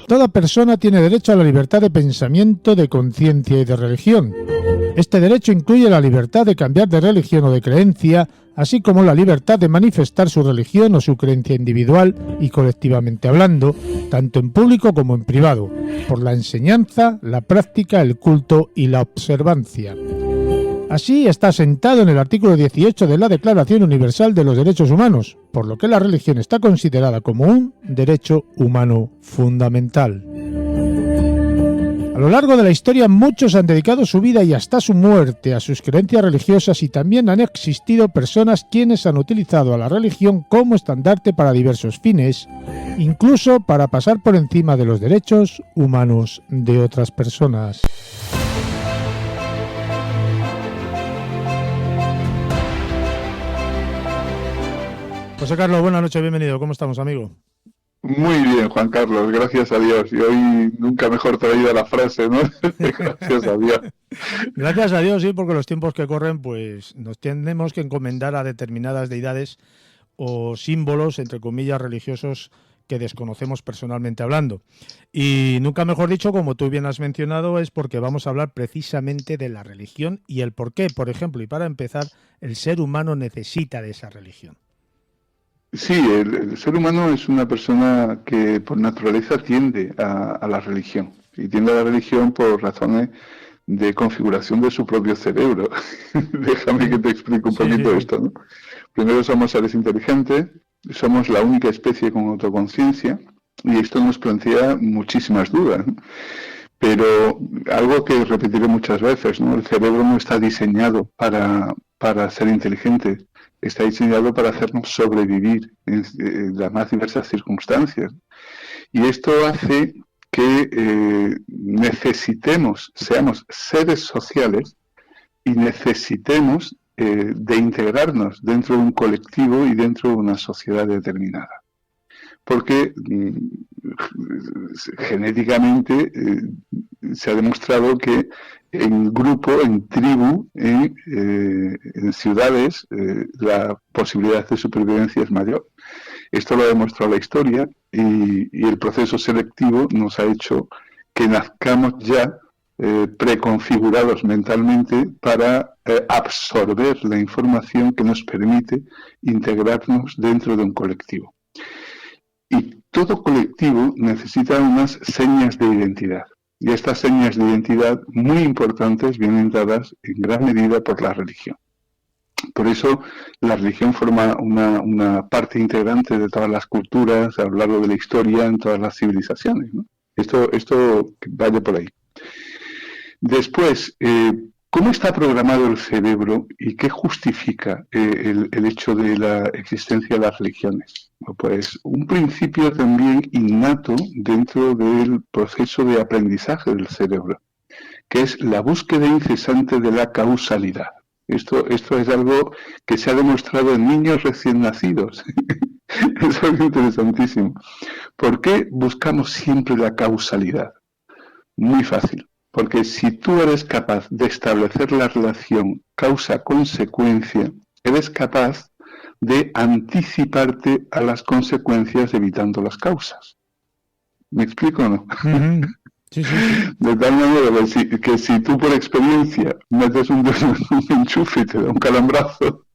Toda persona tiene derecho a la libertad de pensamiento, de conciencia y de religión. Este derecho incluye la libertad de cambiar de religión o de creencia, así como la libertad de manifestar su religión o su creencia individual y colectivamente hablando, tanto en público como en privado, por la enseñanza, la práctica, el culto y la observancia. Así está asentado en el artículo 18 de la Declaración Universal de los Derechos Humanos, por lo que la religión está considerada como un derecho humano fundamental. A lo largo de la historia, muchos han dedicado su vida y hasta su muerte a sus creencias religiosas, y también han existido personas quienes han utilizado a la religión como estandarte para diversos fines, incluso para pasar por encima de los derechos humanos de otras personas. José Carlos, buenas noches, bienvenido. ¿Cómo estamos, amigo? Muy bien, Juan Carlos, gracias a Dios. Y hoy nunca mejor traída la frase, ¿no? Gracias a Dios. Gracias a Dios, sí, porque los tiempos que corren, pues nos tenemos que encomendar a determinadas deidades o símbolos, entre comillas, religiosos que desconocemos personalmente hablando. Y nunca mejor dicho, como tú bien has mencionado, es porque vamos a hablar precisamente de la religión y el por qué, por ejemplo, y para empezar, el ser humano necesita de esa religión. Sí, el ser humano es una persona que por naturaleza tiende a la religión. Y tiende a la religión por razones de configuración de su propio cerebro. Déjame que te explique un poquito esto, ¿no? Primero, somos seres inteligentes, somos la única especie con autoconciencia, y esto nos plantea muchísimas dudas, ¿no? Pero algo que repetiré muchas veces, ¿no? El cerebro no está diseñado para ser inteligente. Está diseñado para hacernos sobrevivir en las más diversas circunstancias. Y esto hace que necesitemos, seamos seres sociales y necesitemos de integrarnos dentro de un colectivo y dentro de una sociedad determinada. Porque genéticamente se ha demostrado que en grupo, en tribu, en ciudades, la posibilidad de supervivencia es mayor. Esto lo ha demostrado la historia y el proceso selectivo nos ha hecho que nazcamos ya preconfigurados mentalmente para absorber la información que nos permite integrarnos dentro de un colectivo. Y todo colectivo necesita unas señas de identidad. Y estas señas de identidad muy importantes vienen dadas en gran medida por la religión. Por eso la religión forma una parte integrante de todas las culturas a lo largo de la historia, en todas las civilizaciones, ¿no? Esto vaya por ahí. Después, ¿cómo está programado el cerebro y qué justifica el hecho de la existencia de las religiones? Pues un principio también innato dentro del proceso de aprendizaje del cerebro, que es la búsqueda incesante de la causalidad. Esto es algo que se ha demostrado en niños recién nacidos. Es algo interesantísimo. ¿Por qué buscamos siempre la causalidad? Muy fácil. Porque si tú eres capaz de establecer la relación causa-consecuencia, eres capaz de anticiparte a las consecuencias evitando las causas. ¿Me explico o no? Uh-huh. Sí. De tal manera que si tú por experiencia metes un enchufe y te da un calambrazo,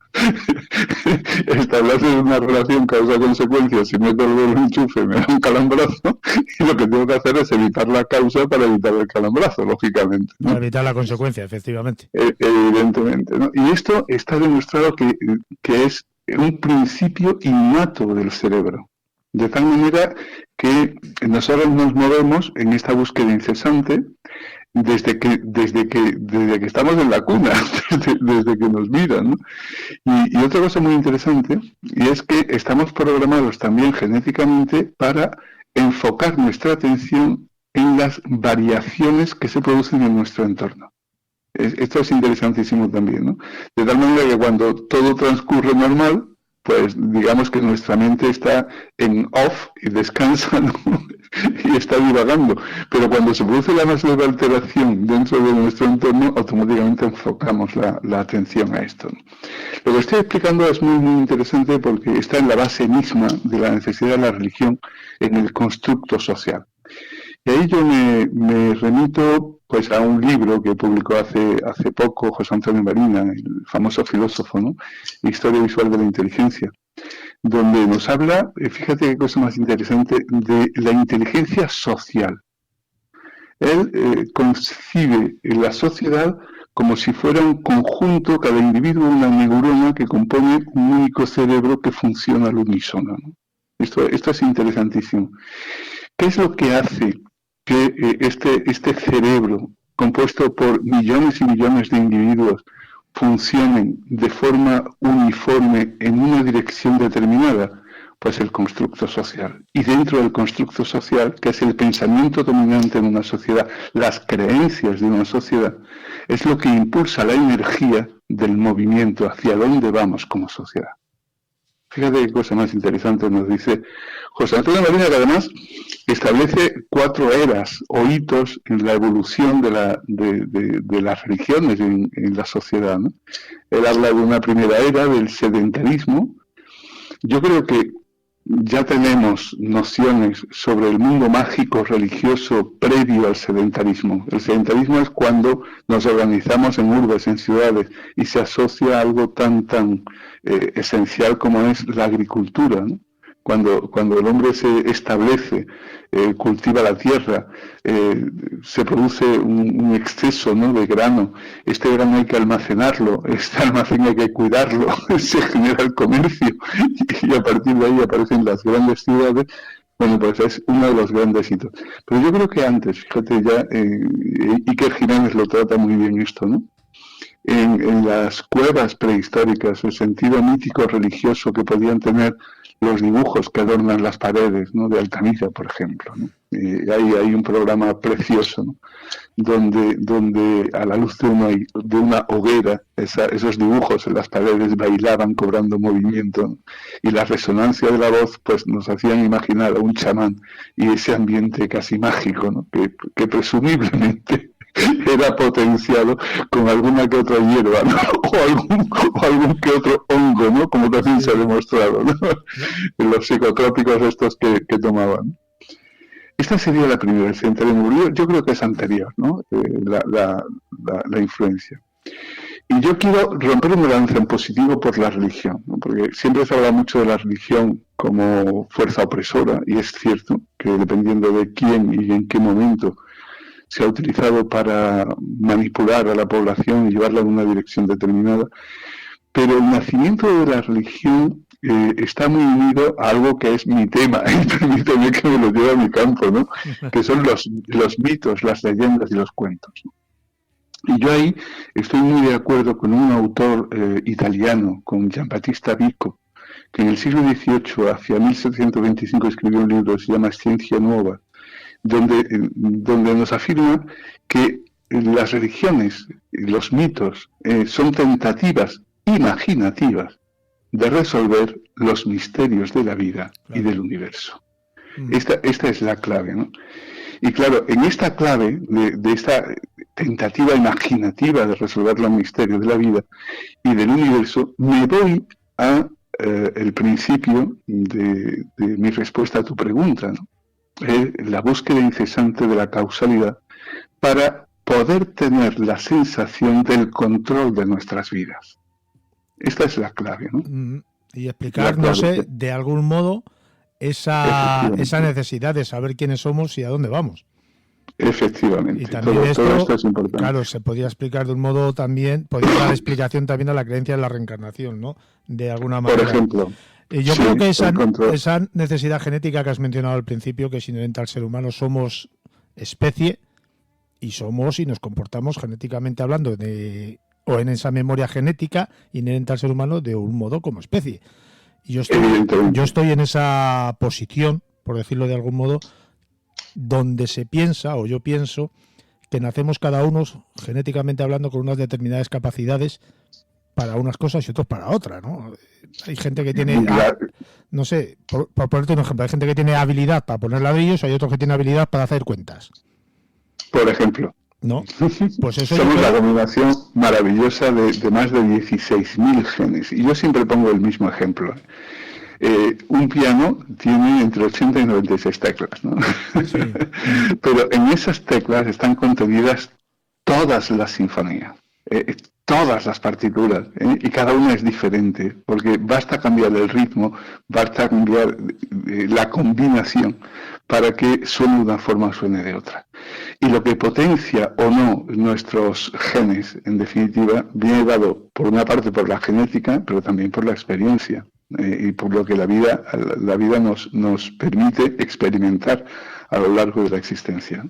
estableces una relación causa-consecuencia. Si meto el enchufe me da un calambrazo, y lo que tengo que hacer es evitar la causa para evitar el calambrazo, lógicamente, ¿no? Para evitar la consecuencia, efectivamente. Evidentemente, ¿no? Y esto está demostrado que es un principio innato del cerebro. De tal manera que nosotros nos movemos en esta búsqueda incesante desde que estamos en la cuna, desde que nos miran, ¿no? Y otra cosa muy interesante, y es que estamos programados también genéticamente para enfocar nuestra atención en las variaciones que se producen en nuestro entorno. Esto es interesantísimo también, ¿no? De tal manera que cuando todo transcurre normal, pues digamos que nuestra mente está en off y descansa, ¿no? Y está divagando. Pero cuando se produce la más leve alteración dentro de nuestro entorno, automáticamente enfocamos la atención a esto, ¿no? Lo que estoy explicando es muy, muy interesante porque está en la base misma de la necesidad de la religión en el constructo social. Y ahí yo me remito pues a un libro que publicó hace poco José Antonio Marina, el famoso filósofo, ¿no? Historia visual de la inteligencia, donde nos habla, fíjate qué cosa más interesante, de la inteligencia social. Él concibe la sociedad como si fuera un conjunto, cada individuo una neurona que compone un único cerebro que funciona al unísono, ¿no? Esto es interesantísimo. ¿Qué es lo que hace que este cerebro, compuesto por millones y millones de individuos, funcionen de forma uniforme en una dirección determinada? Pues el constructo social. Y dentro del constructo social, que es el pensamiento dominante en una sociedad, las creencias de una sociedad, es lo que impulsa la energía del movimiento hacia dónde vamos como sociedad. Fíjate qué cosa más interesante nos dice José Antonio Marina, que además establece 4 eras o hitos en la evolución de las religiones en la sociedad, ¿no? Él habla de una primera era, del sedentarismo. Yo creo que ya tenemos nociones sobre el mundo mágico religioso previo al sedentarismo. El sedentarismo es cuando nos organizamos en urbes, en ciudades, y se asocia a algo tan esencial como es la agricultura, ¿no? Cuando el hombre se establece, cultiva la tierra, se produce un exceso, ¿no?, de grano. Este grano hay que almacenarlo, este almacén hay que cuidarlo, se genera el comercio y a partir de ahí aparecen las grandes ciudades. Bueno, pues es uno de los grandes hitos. Pero yo creo que antes, fíjate ya, Iker Jiménez lo trata muy bien esto, ¿no? En las cuevas prehistóricas, el sentido mítico religioso que podían tener los dibujos que adornan las paredes, ¿no?, de Altamira, por ejemplo, ¿no? Hay un programa precioso, ¿no?, donde a la luz de una hoguera esos dibujos en las paredes bailaban cobrando movimiento, ¿no? Y la resonancia de la voz pues nos hacían imaginar a un chamán y ese ambiente casi mágico, ¿no?, que presumiblemente era potenciado con alguna que otra hierba, ¿no?, o algún que otro hongo, ¿no?, como también se ha demostrado, ¿no?, en los psicotrópicos estos que tomaban. Esta sería la primera, el sedentarismo. Yo creo que es anterior, ¿no?, la influencia. Y yo quiero romper un lance en positivo por la religión, ¿no?, porque siempre se habla mucho de la religión como fuerza opresora, y es cierto que dependiendo de quién y en qué momento se ha utilizado para manipular a la población y llevarla en una dirección determinada, pero el nacimiento de la religión está muy unido a algo que es mi tema, permíteme que me lo lleve a mi campo, ¿no?, que son los mitos, las leyendas y los cuentos, ¿no? Y yo ahí estoy muy de acuerdo con un autor italiano, con Giambattista Vico, que en el siglo XVIII, hacia 1725, escribió un libro que se llama Ciencia Nueva, donde nos afirma que las religiones, los mitos, son tentativas imaginativas de resolver los misterios de la vida, claro, y del universo. Esta es la clave, ¿no? Y claro, en esta clave de esta tentativa imaginativa de resolver los misterios de la vida y del universo, me voy a el principio de mi respuesta a tu pregunta, ¿no? La búsqueda incesante de la causalidad para poder tener la sensación del control de nuestras vidas. Esta es la clave, ¿no? Y explicar, no sé, de algún modo esa necesidad de saber quiénes somos y a dónde vamos. Efectivamente. Y también todo esto es importante. Claro, se podría explicar de un modo también, podría dar explicación también a la creencia de la reencarnación, ¿no?, de alguna manera. Por ejemplo. Yo creo que esa necesidad genética que has mencionado al principio, que es inherente al ser humano, somos especie y nos comportamos genéticamente hablando o en esa memoria genética inherente al ser humano de un modo como especie. Y yo estoy en esa posición, por decirlo de algún modo, donde se piensa, o yo pienso, que nacemos cada uno genéticamente hablando con unas determinadas capacidades para unas cosas y otros para otras, ¿no? Hay gente que tiene, no sé, por ponerte un ejemplo, hay gente que tiene habilidad para poner ladrillos, hay otros que tienen habilidad para hacer cuentas. Por ejemplo. No, pues eso somos la combinación maravillosa de más de 16.000 genes. Y yo siempre pongo el mismo ejemplo. Un piano tiene entre 80 y 96 teclas, ¿no? Sí. Pero en esas teclas están contenidas todas las sinfonías, todas las partituras, y cada una es diferente, porque basta cambiar el ritmo, basta cambiar la combinación para que suene de una forma o suene de otra. Y lo que potencia o no nuestros genes, en definitiva, viene dado por una parte por la genética, pero también por la experiencia. Y por lo que la vida nos permite experimentar a lo largo de la existencia.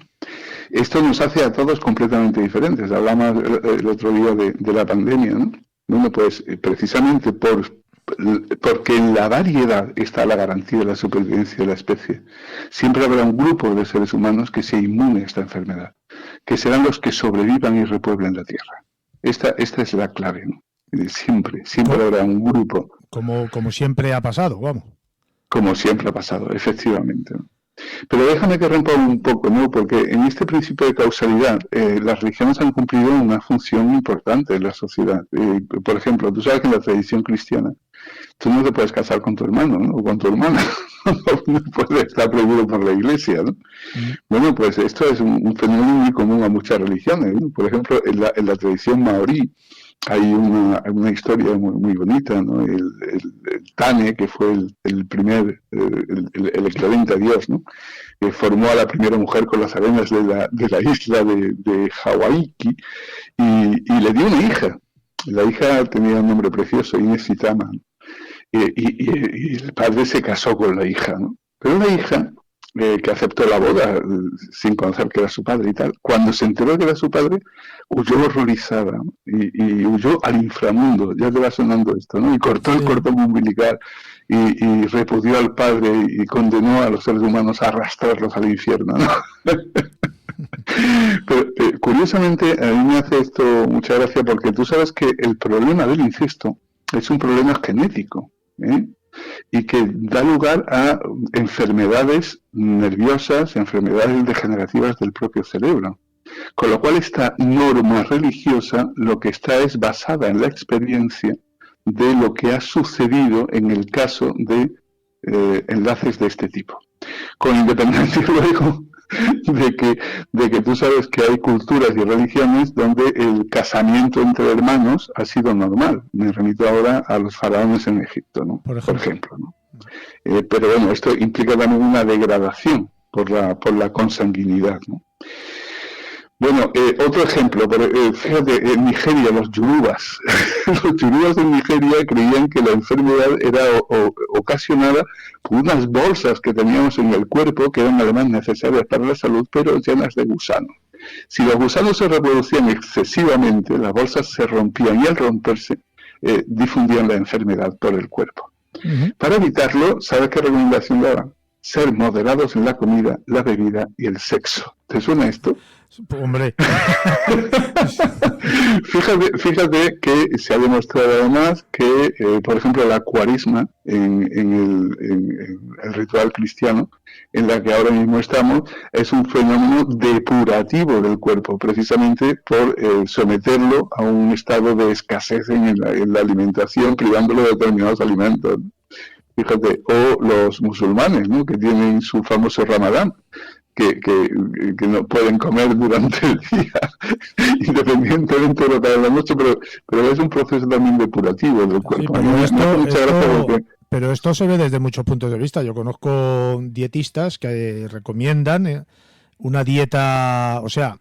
Esto nos hace a todos completamente diferentes. Hablamos el otro día de la pandemia, ¿no? Bueno, pues precisamente porque en la variedad está la garantía de la supervivencia de la especie. Siempre habrá un grupo de seres humanos que sea inmune a esta enfermedad, que serán los que sobrevivan y repueblen la Tierra. Esta es la clave, ¿no? Siempre habrá un grupo. Como siempre ha pasado, vamos. Como siempre ha pasado, efectivamente. Pero déjame que rompa un poco, ¿no? Porque en este principio de causalidad, las religiones han cumplido una función importante en la sociedad. Por ejemplo, tú sabes que en la tradición cristiana, tú no te puedes casar con tu hermano, ¿no? O con tu hermana. No puede estar prohibido por la Iglesia, ¿no? Bueno, pues esto es un fenómeno muy común a muchas religiones, ¿no? Por ejemplo, en la tradición maorí, hay una historia muy bonita, ¿no? El Tane, que fue el primer, el equivalente a Dios, ¿no? Que formó a la primera mujer con las arenas de la isla de Hawái y le dio una hija. La hija tenía un nombre precioso, Inés Itama. Y el padre se casó con la hija, ¿no? Pero la hija, que aceptó la boda sin conocer que era su padre y tal, cuando se enteró que era su padre, huyó horrorizada, ¿no? y huyó al inframundo, ya te va sonando esto, ¿no? Y cortó el cordón umbilical y repudió al padre y condenó a los seres humanos a arrastrarlos al infierno, ¿no? Pero curiosamente a mí me hace esto mucha gracia porque tú sabes que el problema del incesto es un problema genético, y que da lugar a enfermedades nerviosas, enfermedades degenerativas del propio cerebro. Con lo cual esta norma religiosa lo que está es basada en la experiencia de lo que ha sucedido en el caso de enlaces de este tipo. Con independencia luego de que tú sabes que hay culturas y religiones donde el casamiento entre hermanos ha sido normal. Me remito ahora a los faraones en Egipto, ¿no? Por ejemplo, ¿no? Pero bueno, esto implica también una degradación por la consanguinidad, ¿no? Bueno, otro ejemplo, fíjate, en Nigeria, los yorubas. Los yorubas en Nigeria creían que la enfermedad era ocasionada por unas bolsas que teníamos en el cuerpo, que eran además necesarias para la salud, pero llenas de gusanos. Si los gusanos se reproducían excesivamente, las bolsas se rompían y al romperse difundían la enfermedad por el cuerpo. Para evitarlo, ¿sabes qué recomendación daban? Ser moderados en la comida, la bebida y el sexo. ¿Te suena esto? Hombre. Fíjate que se ha demostrado además que, por ejemplo, la cuaresma en el ritual cristiano, en la que ahora mismo estamos, es un fenómeno depurativo del cuerpo, precisamente por someterlo a un estado de escasez en la alimentación, privándolo de determinados alimentos. Fíjate, o los musulmanes, ¿no? Que tienen su famoso Ramadán, que no pueden comer durante el día, independientemente de lo que haga la noche, pero es un proceso también depurativo del cuerpo. Sí, pero esto se ve desde muchos puntos de vista. Yo conozco dietistas que recomiendan una dieta, o sea,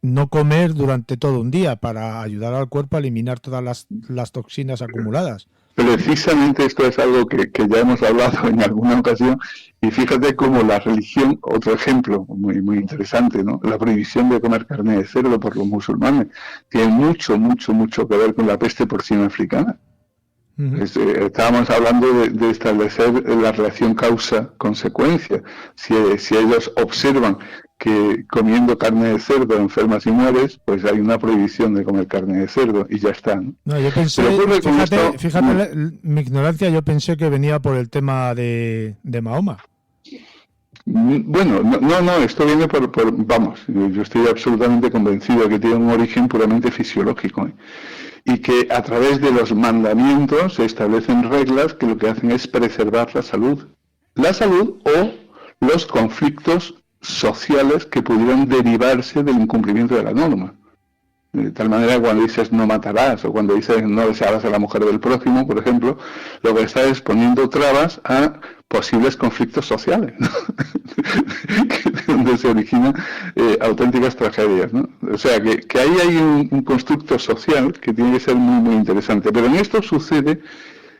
no comer durante todo un día para ayudar al cuerpo a eliminar todas las toxinas acumuladas. Precisamente esto es algo que ya hemos hablado en alguna ocasión, y fíjate cómo la religión, otro ejemplo muy interesante, ¿no? La prohibición de comer carne de cerdo por los musulmanes tiene mucho que ver con la peste porcina africana. Estábamos hablando de establecer la relación causa-consecuencia. Si ellos observan que comiendo carne de cerdo enfermas y mueres, pues hay una prohibición de comer carne de cerdo y ya está, ¿no? No, yo pensé, fíjate mi ignorancia, yo pensé que venía por el tema de Mahoma. Bueno, no, esto viene vamos, yo estoy absolutamente convencido de que tiene un origen puramente fisiológico, ¿eh? Y que a través de los mandamientos se establecen reglas que lo que hacen es preservar la salud o los conflictos sociales que pudieran derivarse del incumplimiento de la norma. De tal manera que cuando dices no matarás o cuando dices no desearás a la mujer del prójimo, por ejemplo, lo que está es poniendo trabas a posibles conflictos sociales, ¿no? Donde se originan auténticas tragedias, ¿no? O sea, que ahí hay un constructo social que tiene que ser muy, muy interesante. Pero en esto sucede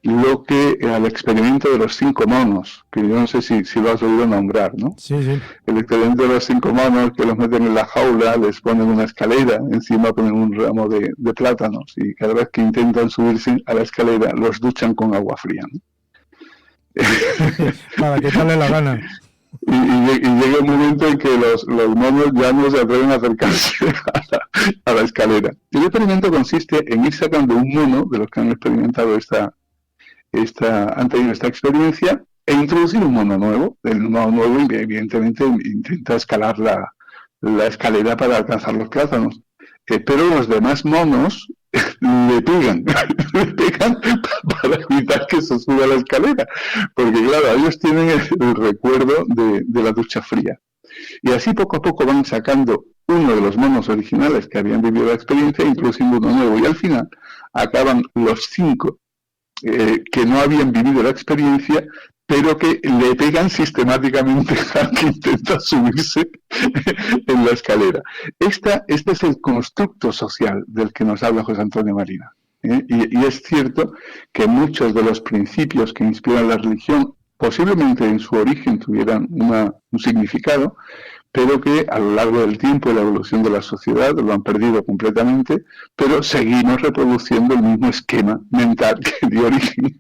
lo que al experimento de los 5 monos, que yo no sé si lo has oído nombrar, ¿no? Sí, sí. El experimento de los 5 monos, que los meten en la jaula, les ponen una escalera, encima ponen un ramo de plátanos, y cada vez que intentan subirse a la escalera los duchan con agua fría, ¿no? Para quitarle la gana. Y llega un momento en que los monos ya no se atreven a acercarse a la escalera. El experimento consiste en ir sacando un mono, de los que han experimentado han tenido esta experiencia, e introducir un mono nuevo. El mono nuevo evidentemente intenta escalar la escalera para alcanzar los plátanos. Pero los demás monos le pegan para evitar que se suba a la escalera, porque claro, ellos tienen el recuerdo de la ducha fría. Y así poco a poco van sacando uno de los monos originales que habían vivido la experiencia e introduciendo uno nuevo, y al final acaban los 5 que no habían vivido la experiencia, pero que le pegan sistemáticamente al que intenta subirse en la escalera. Este es el constructo social del que nos habla José Antonio Marina. Y es cierto que muchos de los principios que inspiran la religión posiblemente en su origen tuvieran un significado, pero que a lo largo del tiempo y la evolución de la sociedad lo han perdido completamente, pero seguimos reproduciendo el mismo esquema mental que dio origen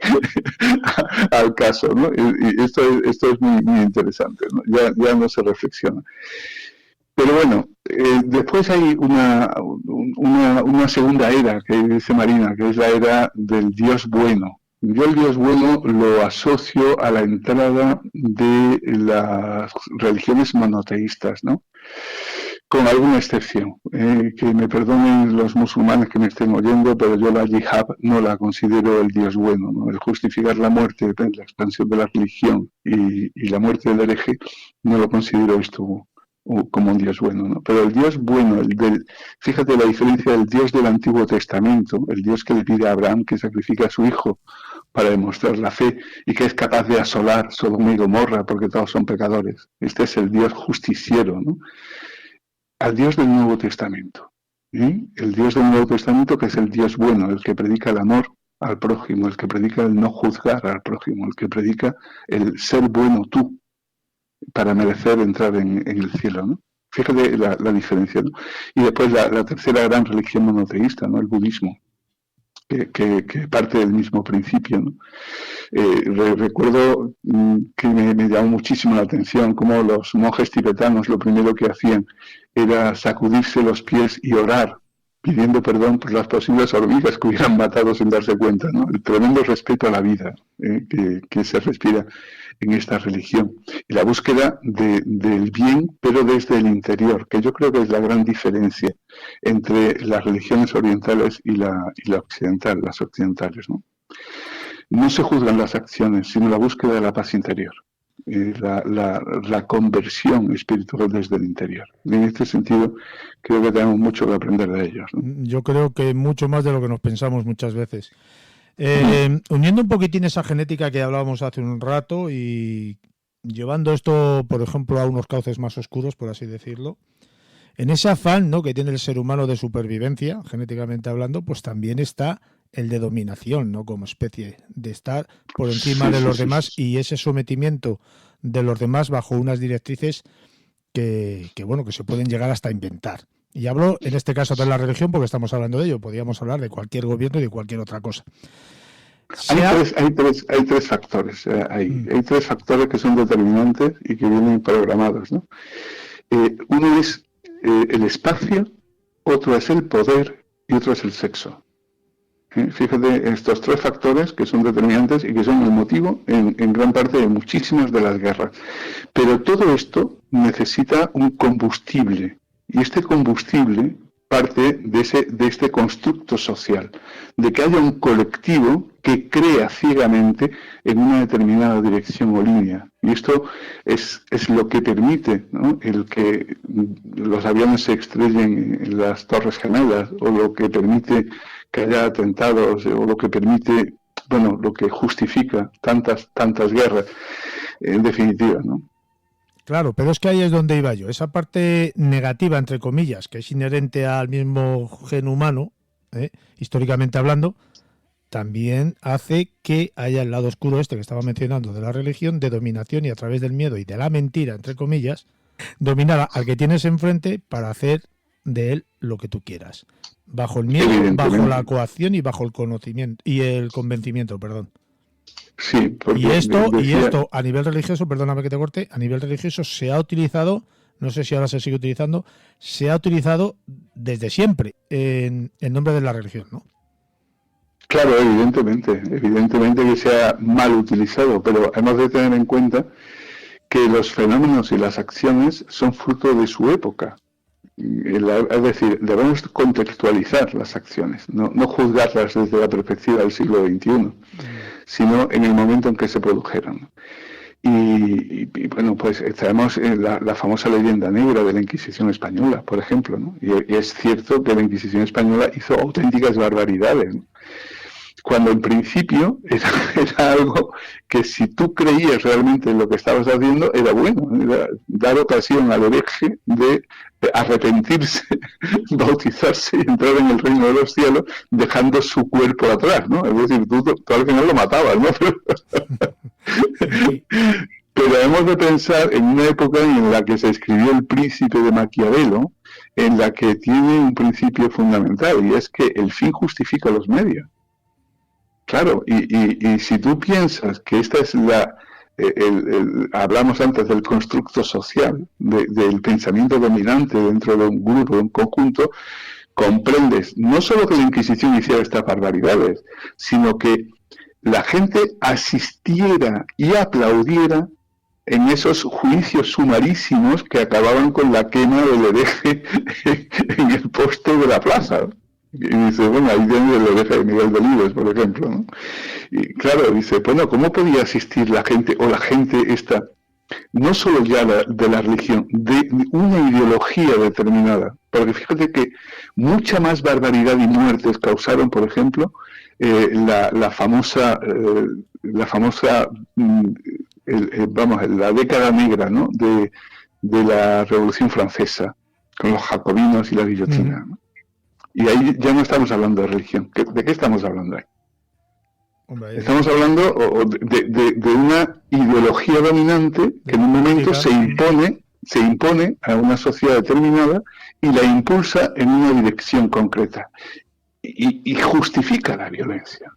al caso, ¿no? Y esto es muy, muy interesante, ¿no? Ya no se reflexiona. Pero bueno, después hay una segunda era, que dice Marina, que es la era del Dios bueno. Yo el Dios bueno lo asocio a la entrada de las religiones monoteístas, ¿no? Con alguna excepción. Que me perdonen los musulmanes que me estén oyendo, pero yo la yihad no la considero el Dios bueno, ¿no? El justificar la muerte, la expansión de la religión y la muerte del hereje, no lo considero esto como un Dios bueno, ¿no? Pero el Dios bueno, fíjate la diferencia del Dios del Antiguo Testamento, el Dios que le pide a Abraham que sacrifique a su hijo para demostrar la fe y que es capaz de asolar Sodoma y Gomorra porque todos son pecadores. Este es el Dios justiciero, ¿no? Al Dios del Nuevo Testamento, ¿eh? El Dios del Nuevo Testamento, que es el Dios bueno, el que predica el amor al prójimo, el que predica el no juzgar al prójimo, el que predica el ser bueno tú para merecer entrar en el cielo, ¿no? Fíjate la diferencia, ¿no? Y después la tercera gran religión monoteísta, ¿no? El budismo, que parte del mismo principio, ¿no? Recuerdo que me llamó muchísimo la atención cómo los monjes tibetanos lo primero que hacían era sacudirse los pies y orar, pidiendo perdón por las posibles hormigas que hubieran matado sin darse cuenta, ¿no? El tremendo respeto a la vida que se respira en esta religión. Y la búsqueda del bien, pero desde el interior, que yo creo que es la gran diferencia entre las religiones orientales y la occidental, las occidentales, ¿no? No se juzgan las acciones, sino la búsqueda de la paz interior. La conversión espiritual desde el interior. Y en este sentido, creo que tenemos mucho que aprender de ellos, ¿no? Yo creo que mucho más de lo que nos pensamos muchas veces. Uniendo un poquitín esa genética que hablábamos hace un rato y llevando esto, por ejemplo, a unos cauces más oscuros, por así decirlo, en ese afán, ¿no?, que tiene el ser humano de supervivencia, genéticamente hablando, pues también está el de dominación, ¿no?, como especie, de estar por encima de los demás y ese sometimiento de los demás bajo unas directrices que se pueden llegar hasta inventar. Y hablo en este caso de la religión porque estamos hablando de ello, podríamos hablar de cualquier gobierno y de cualquier otra cosa. Hay tres factores, hay tres factores que son determinantes y que vienen programados, ¿no? Uno es el espacio, otro es el poder y otro es el sexo. Fíjate, estos 3 factores que son determinantes y que son el motivo en gran parte de muchísimas de las guerras. Pero todo esto necesita un combustible, y este combustible parte de este constructo social, de que haya un colectivo que crea ciegamente en una determinada dirección o línea. Y esto es lo que permite, ¿no?, el que los aviones se estrellen en las Torres Gemelas, o lo que permite que haya atentados, o lo que permite, bueno, lo que justifica tantas guerras, en definitiva, ¿no? Claro, pero es que ahí es donde iba yo. Esa parte negativa, entre comillas, que es inherente al mismo gen humano, históricamente hablando, también hace que haya el lado oscuro este que estaba mencionando de la religión, de dominación, y a través del miedo y de la mentira, entre comillas, dominar al que tienes enfrente para hacer de él lo que tú quieras. Bajo el miedo, bajo la coacción y bajo el conocimiento y el convencimiento, perdón. Sí, y esto a nivel religioso, perdóname que te corte, a nivel religioso se ha utilizado, no sé si ahora se sigue utilizando, se ha utilizado desde siempre en nombre de la religión, ¿no? Claro, evidentemente que se ha mal utilizado, pero hemos de tener en cuenta que los fenómenos y las acciones son fruto de su época. Es decir, debemos contextualizar las acciones, no juzgarlas desde la perspectiva del siglo XXI, sino en el momento en que se produjeron. Y bueno, pues tenemos la famosa leyenda negra de la Inquisición española, por ejemplo, ¿no? Y es cierto que la Inquisición española hizo auténticas barbaridades, ¿no?, cuando en principio era algo que, si tú creías realmente en lo que estabas haciendo, era bueno, era dar ocasión al hereje de arrepentirse, bautizarse y entrar en el reino de los cielos, dejando su cuerpo atrás, ¿no? Es decir, tú al final lo matabas, ¿no? Pero hemos de pensar en una época en la que se escribió El Príncipe de Maquiavelo, en la que tiene un principio fundamental, y es que el fin justifica los medios. Claro, y si tú piensas que esta es hablamos antes del constructo social, del pensamiento dominante dentro de un grupo, de un conjunto, comprendes no solo que la Inquisición hiciera estas barbaridades, sino que la gente asistiera y aplaudiera en esos juicios sumarísimos que acababan con la quema del hereje en el poste de la plaza. Y dice, bueno, ahí tiene el hereje de Miguel Delibes, por ejemplo, ¿no? Y claro, dice, bueno, ¿cómo podía asistir la gente, o la gente esta, no solo ya de la religión, de una ideología determinada? Porque fíjate que mucha más barbaridad y muertes causaron, por ejemplo, la famosa la década negra, ¿no?, de la Revolución Francesa, con los jacobinos y la guillotina, ¿no? Y ahí ya no estamos hablando de religión. ¿De qué estamos hablando ahí? Hombre, estamos hablando de una ideología dominante que en un momento se impone a una sociedad determinada y la impulsa en una dirección concreta. Y justifica la violencia.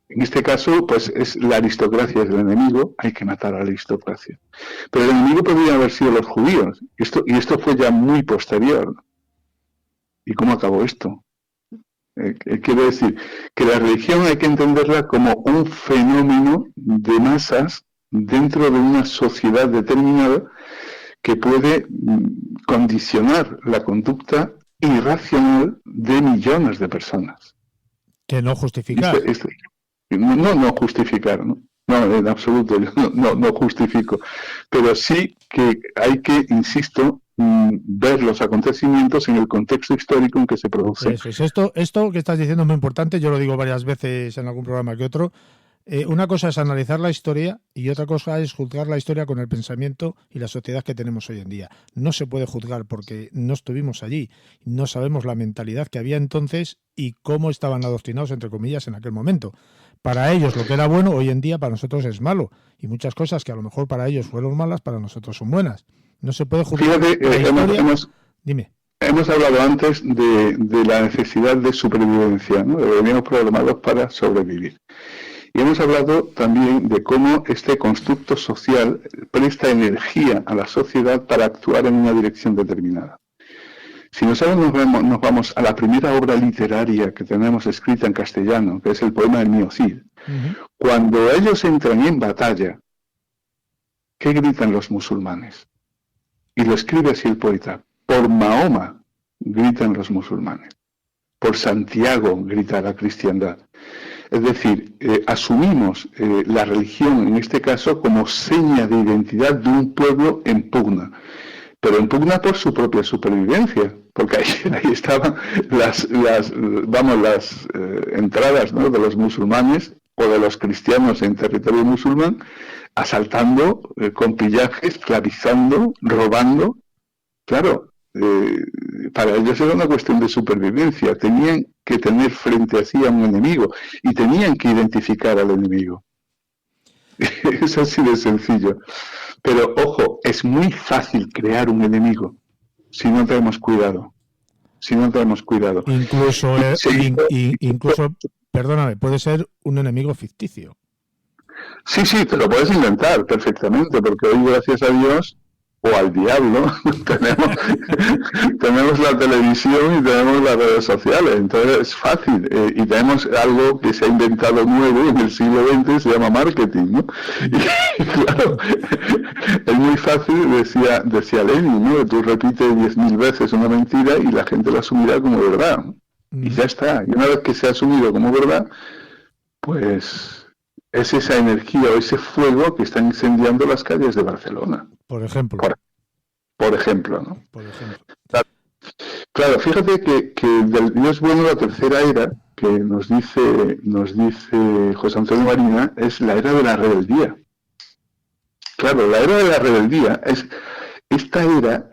En este caso, pues la aristocracia es el enemigo, hay que matar a la aristocracia. Pero el enemigo podría haber sido los judíos. Y esto fue ya muy posterior. ¿Y cómo acabó esto? Quiero decir que la religión hay que entenderla como un fenómeno de masas dentro de una sociedad determinada que puede condicionar la conducta irracional de millones de personas. Que no justificar. No justificar, ¿no? No, en absoluto, yo no justifico. Pero sí que hay que, insisto, ver los acontecimientos en el contexto histórico en que se produce. Eso es. Esto que estás diciendo es muy importante, yo lo digo varias veces en algún programa que otro. Una cosa es analizar la historia y otra cosa es juzgar la historia con el pensamiento y la sociedad que tenemos hoy en día. No se puede juzgar porque no estuvimos allí, no sabemos la mentalidad que había entonces y cómo estaban adoctrinados, entre comillas, en aquel momento. Para ellos lo que era bueno, hoy en día para nosotros es malo. Y muchas cosas que a lo mejor para ellos fueron malas, para nosotros son buenas. No se puede juzgar. Fíjate, Dime. Hemos hablado antes de la necesidad de supervivencia, ¿no? Veníamos programados para sobrevivir. Y hemos hablado también de cómo este constructo social presta energía a la sociedad para actuar en una dirección determinada. Si nosotros nos vamos a la primera obra literaria que tenemos escrita en castellano, que es el poema del mío Cid, cuando ellos entran en batalla, ¿qué gritan los musulmanes? Y lo escribe así el poeta: por Mahoma gritan los musulmanes, por Santiago grita la cristiandad. Es decir, asumimos la religión, en este caso, como seña de identidad de un pueblo en pugna, pero en pugna por su propia supervivencia, porque ahí estaban las entradas, ¿no?, de los musulmanes o de los cristianos en territorio musulmán, asaltando con pillaje, esclavizando, robando. Claro, para ellos era una cuestión de supervivencia. Tenían que tener frente a sí a un enemigo y tenían que identificar al enemigo. Es así de sencillo. Pero, ojo, es muy fácil crear un enemigo si no tenemos cuidado. Incluso, perdóname, puede ser un enemigo ficticio. Sí, te lo puedes inventar perfectamente, porque hoy, gracias a Dios, o al diablo, tenemos la televisión y tenemos las redes sociales, entonces es fácil, y tenemos algo que se ha inventado nuevo en el siglo XX, se llama marketing, ¿no? Y claro, es muy fácil, decía Lenin, ¿no?, que tú repites 10.000 veces una mentira y la gente la asumirá como verdad, y ya está. Y una vez que se ha asumido como verdad, pues es esa energía o ese fuego que está incendiando las calles de Barcelona. Por ejemplo. Por ejemplo, ¿no? Por ejemplo. Claro, fíjate que del Dios bueno, la tercera era, que nos dice José Antonio Marina, es la era de la rebeldía. Claro, la era de la rebeldía es esta era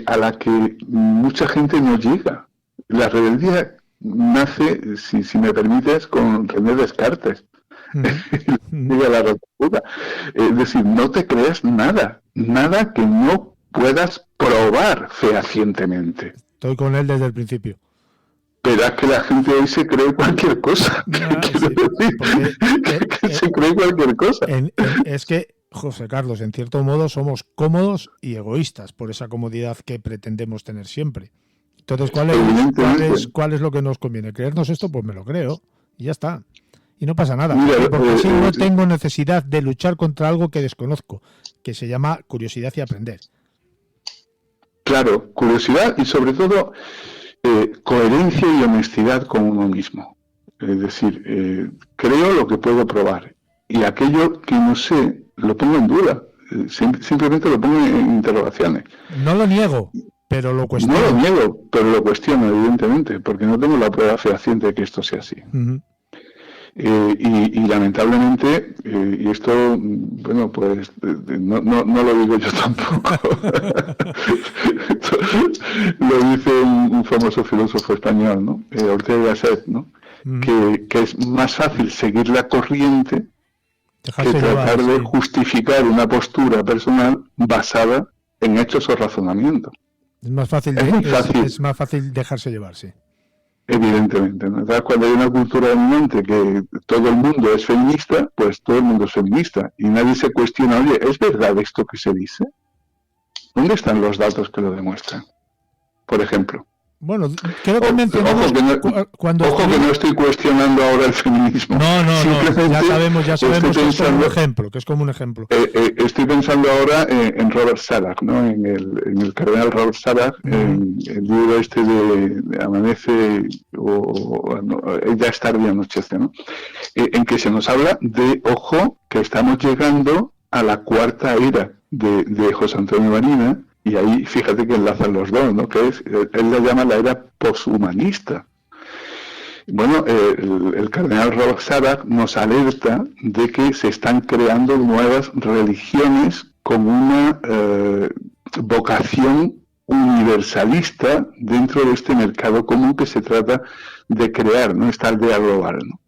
a la que mucha gente no llega. La rebeldía nace, si me permites, con René Descartes. Diga la República. Es decir, no te crees nada que no puedas probar fehacientemente. Estoy con él desde el principio. Pero es que la gente hoy se cree cualquier cosa. Se cree cualquier cosa. Es que, José Carlos, en cierto modo somos cómodos y egoístas por esa comodidad que pretendemos tener siempre. Entonces, ¿cuál es lo que nos conviene? ¿Creernos esto? Pues me lo creo y ya está. Y no pasa nada, porque así no tengo necesidad de luchar contra algo que desconozco, que se llama curiosidad y aprender. Claro, curiosidad y sobre todo coherencia y honestidad con uno mismo. Es decir, creo lo que puedo probar y aquello que no sé lo pongo en duda, simplemente lo pongo en interrogaciones. No lo niego, pero lo cuestiono. No lo niego, pero lo cuestiono, evidentemente, porque no tengo la prueba fehaciente de que esto sea así. Uh-huh. Y lamentablemente, y esto, bueno, pues no lo digo yo tampoco, lo dice un famoso filósofo español, ¿no? Ortega y Gasset, ¿no? Que es más fácil seguir la corriente que tratar de justificar una postura personal basada en hechos o razonamientos. Es más fácil, es más fácil dejarse llevar, sí. Evidentemente, ¿no? Entonces, cuando hay una cultura dominante que todo el mundo es feminista, pues todo el mundo es feminista y nadie se cuestiona, oye, ¿es verdad esto que se dice? ¿Dónde están los datos que lo demuestran? Por ejemplo. Bueno, creo que mencionamos que no estoy cuestionando ahora el feminismo. No, ya sabemos que es como un ejemplo, estoy pensando ahora en Robert Sarac, ¿no? En el cardenal Robert Sarac, en el libro este de Amanece ya es tarde y anochece, ¿no? En que se nos habla de, ojo, que estamos llegando a la cuarta era de José Antonio Marina. Y ahí fíjate que enlazan los dos, ¿no? Que es, él la llama la era poshumanista. Bueno, el cardenal Robert Sarac nos alerta de que se están creando nuevas religiones con una vocación universalista dentro de este mercado común que se trata de crear, ¿no? Esta aldea global, ¿no?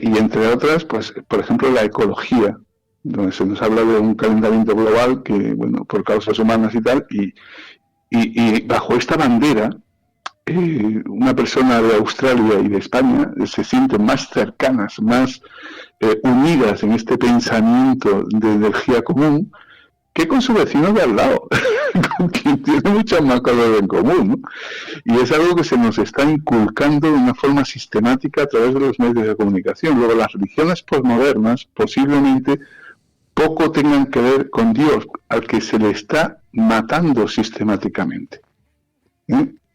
Y entre otras, pues, por ejemplo, la ecología, donde se nos habla de un calentamiento global que, bueno, por causas humanas y tal, y bajo esta bandera, una persona de Australia y de España se sienten más cercanas, más unidas en este pensamiento de energía común, que con su vecino de al lado. con quien tiene muchas más cosas en común, ¿no? Y es algo que se nos está inculcando de una forma sistemática a través de los medios de comunicación. Luego, las religiones posmodernas posiblemente poco tengan que ver con Dios, al que se le está matando sistemáticamente.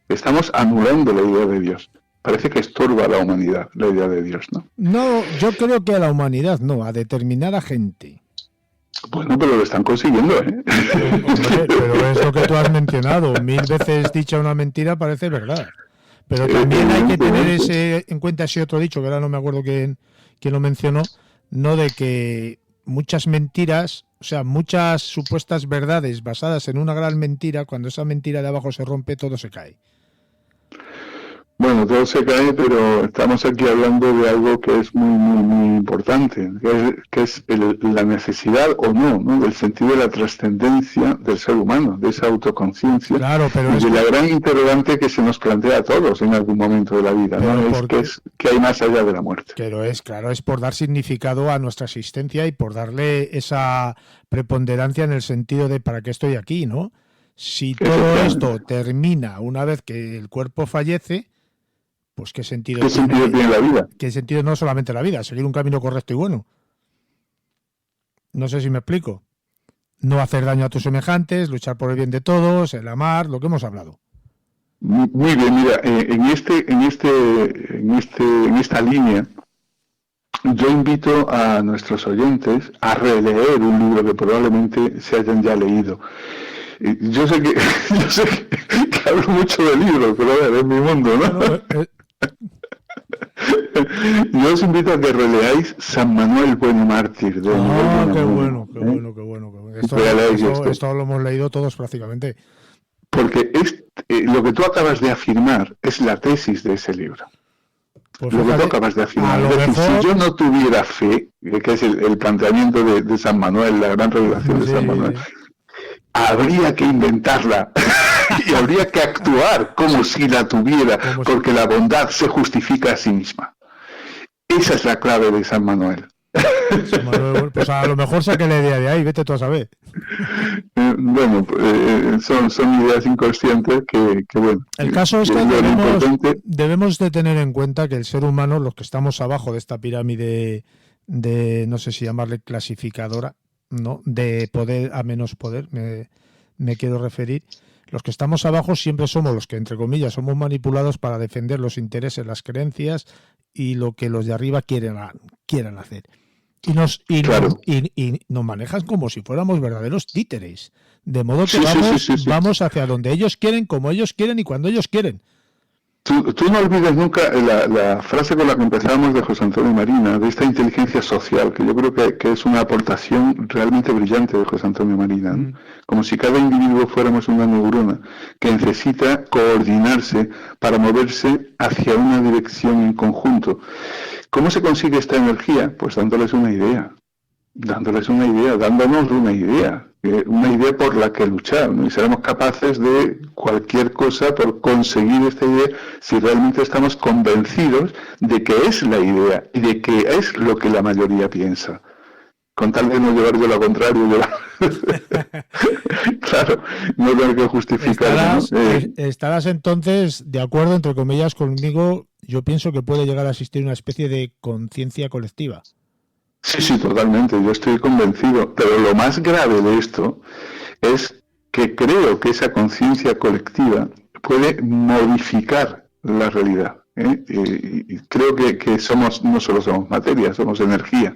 Estamos anulando la idea de Dios. Parece que estorba a la humanidad la idea de Dios, ¿no? No, yo creo que a la humanidad no, a determinada gente. Bueno, pero lo están consiguiendo, ¿eh? Hombre, pero es lo que tú has mencionado. 1000 veces dicha una mentira parece verdad. Pero también hay que tener en cuenta ese otro dicho, que ahora no me acuerdo quién lo mencionó, no de que muchas mentiras, o sea, muchas supuestas verdades basadas en una gran mentira, cuando esa mentira de abajo se rompe, todo se cae. Bueno, todo se cae, pero estamos aquí hablando de algo que es muy importante, que es la necesidad o no del sentido de la trascendencia del ser humano, de esa autoconciencia, claro, pero y de la gran interrogante que se nos plantea a todos en algún momento de la vida, ¿no? Que hay más allá de la muerte. Pero es por dar significado a nuestra existencia y por darle esa preponderancia en el sentido de ¿para qué estoy aquí?, ¿no? Si todo esto termina una vez que el cuerpo fallece, pues ¿qué sentido tiene la vida? ¿Qué sentido no solamente la vida? Seguir un camino correcto y bueno. No sé si me explico. No hacer daño a tus semejantes, luchar por el bien de todos, el amar, lo que hemos hablado. Muy bien, mira, en esta línea, yo invito a nuestros oyentes a releer un libro que probablemente se hayan ya leído. Yo sé que hablo mucho de libros, pero a ver, es mi mundo, ¿no? Yo os invito a que releáis San Manuel Bueno Mártir de qué bueno. Esto lo hemos leído todos prácticamente. Porque lo que tú acabas de afirmar es la tesis de ese libro. Pues lo que tú acabas de afirmar. Es decir, si yo no tuviera fe, que es el planteamiento de San Manuel, la gran revelación de San Manuel, habría que inventarla y habría que actuar como si la tuviera, porque la bondad se justifica a sí misma. Esa es la clave de San Manuel. San Manuel, pues a lo mejor saque la idea de ahí, vete tú a saber. Bueno, son ideas inconscientes que bueno. El caso es que debemos de tener en cuenta que el ser humano, los que estamos abajo de esta pirámide de no sé si llamarle clasificadora, ¿no? De poder a menos poder, me quiero referir. Los que estamos abajo siempre somos los que, entre comillas, somos manipulados para defender los intereses, las creencias y lo que los de arriba quieran hacer. Y nos manejan como si fuéramos verdaderos títeres. De modo que vamos hacia donde ellos quieren, como ellos quieren y cuando ellos quieren. Tú no olvides nunca la frase con la que empezamos de José Antonio Marina, de esta inteligencia social, que yo creo que es una aportación realmente brillante de José Antonio Marina, ¿no? Como si cada individuo fuéramos una neurona que necesita coordinarse para moverse hacia una dirección en conjunto. ¿Cómo se consigue esta energía? Pues dándonos una idea, dándonos una idea por la que luchar, ¿no? Y seremos capaces de cualquier cosa por conseguir esta idea si realmente estamos convencidos de que es la idea y de que es lo que la mayoría piensa. Con tal de no llevar yo lo contrario, claro, no tener que justificar. Estarás entonces de acuerdo, entre comillas, conmigo. Yo pienso que puede llegar a existir una especie de conciencia colectiva. Sí, totalmente, yo estoy convencido, pero lo más grave de esto es que creo que esa conciencia colectiva puede modificar la realidad, ¿eh? Y creo que no solo somos materia, somos energía,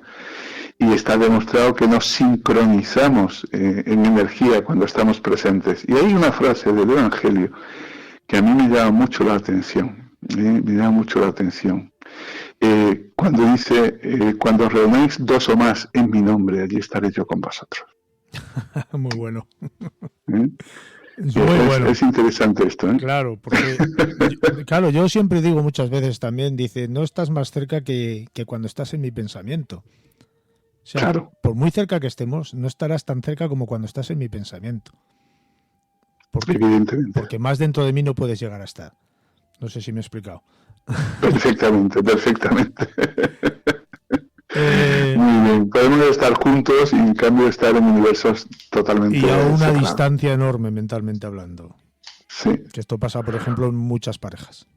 y está demostrado que nos sincronizamos en energía cuando estamos presentes. Y hay una frase del Evangelio que a mí me llama mucho la atención, cuando dice, cuando reunáis 2 o más en mi nombre, allí estaré yo con vosotros. Muy bueno. Es interesante esto, ¿eh? Claro, porque yo siempre digo muchas veces también, dice, no estás más cerca que cuando estás en mi pensamiento. O sea, claro. Por muy cerca que estemos, no estarás tan cerca como cuando estás en mi pensamiento. Evidentemente. Porque más dentro de mí no puedes llegar a estar. No sé si me he explicado. Perfectamente. Muy bien. podemos estar juntos y en cambio estar en universos totalmente y a una separados. distancia enorme mentalmente hablando. Sí, Que esto pasa, por ejemplo, en muchas parejas.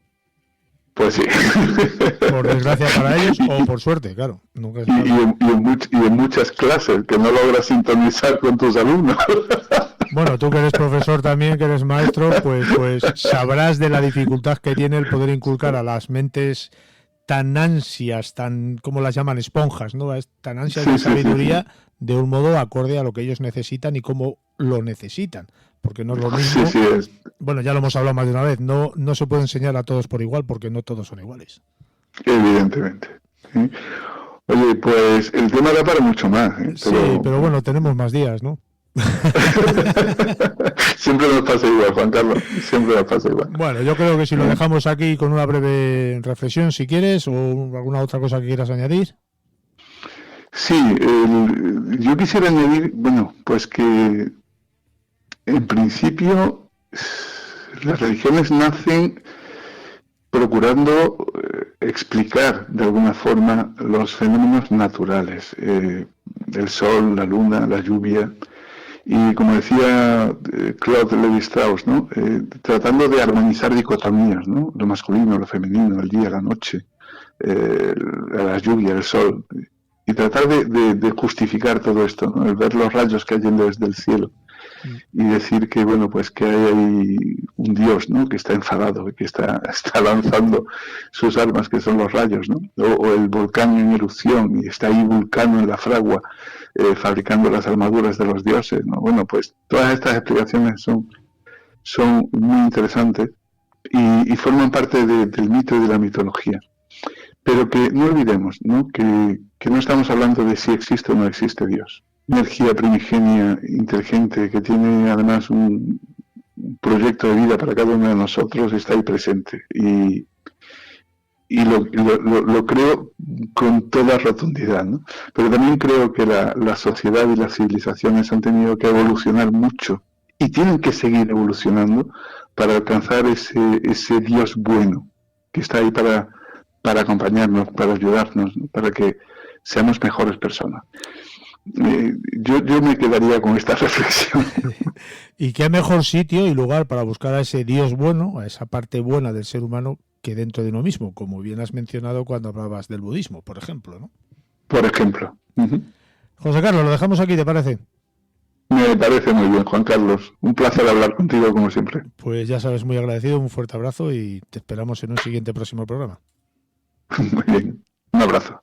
pues sí. Por desgracia para ellos o por suerte, claro. Nunca se sabe. Y en muchas clases que no logras sintonizar con tus alumnos. Bueno, tú que eres profesor también, que eres maestro, pues sabrás de la dificultad que tiene el poder inculcar a las mentes tan ansias, tan, ¿cómo las llaman? Esponjas, ¿no? Tan ansias de sabiduría de un modo acorde a lo que ellos necesitan y cómo lo necesitan. Porque no es lo mismo. Bueno, ya lo hemos hablado más de una vez, no se puede enseñar a todos por igual porque no todos son iguales. Evidentemente. ¿Sí? Oye, pues el tema da para mucho más. Sí, pero bueno, tenemos más días, ¿no? Siempre nos pasa igual, Juan Carlos, siempre nos pasa igual. Bueno, yo creo que si lo dejamos aquí con una breve reflexión, si quieres, o alguna otra cosa que quieras añadir. Sí, yo quisiera añadir, bueno, pues que en principio las religiones nacen procurando explicar de alguna forma los fenómenos naturales, el sol, la luna, la lluvia, y como decía Claude Lévi-Strauss, ¿no? Tratando de armonizar dicotomías, ¿no? Lo masculino, lo femenino, el día, la noche, la lluvia, el sol, y tratar de justificar todo esto, ¿no? El ver los rayos cayendo desde el cielo y decir que, bueno, pues que hay ahí un Dios, ¿no? Que está enfadado, que está lanzando sus armas, que son los rayos, ¿no? O el volcán en erupción y está ahí Vulcano en la fragua fabricando las armaduras de los dioses, ¿no? Bueno, pues todas estas explicaciones son muy interesantes y forman parte del mito y de la mitología. Pero que no olvidemos, ¿no? Que no estamos hablando de si existe o no existe Dios. Energía primigenia, inteligente, que tiene además un proyecto de vida para cada uno de nosotros, está ahí presente. Y lo creo con toda rotundidad, ¿no? Pero también creo que la sociedad y las civilizaciones han tenido que evolucionar mucho y tienen que seguir evolucionando para alcanzar ese Dios bueno que está ahí para acompañarnos, para ayudarnos, ¿no? Para que seamos mejores personas. Yo me quedaría con esta reflexión. Y qué mejor sitio y lugar para buscar a ese Dios bueno, a esa parte buena del ser humano, que dentro de uno mismo, como bien has mencionado cuando hablabas del budismo, por ejemplo, ¿no? Por ejemplo. Uh-huh. José Carlos, lo dejamos aquí, ¿te parece? Me parece muy bien, Juan Carlos. Un placer hablar contigo, como siempre. Pues ya sabes, muy agradecido, un fuerte abrazo y te esperamos en un siguiente próximo programa. Muy bien. Un abrazo.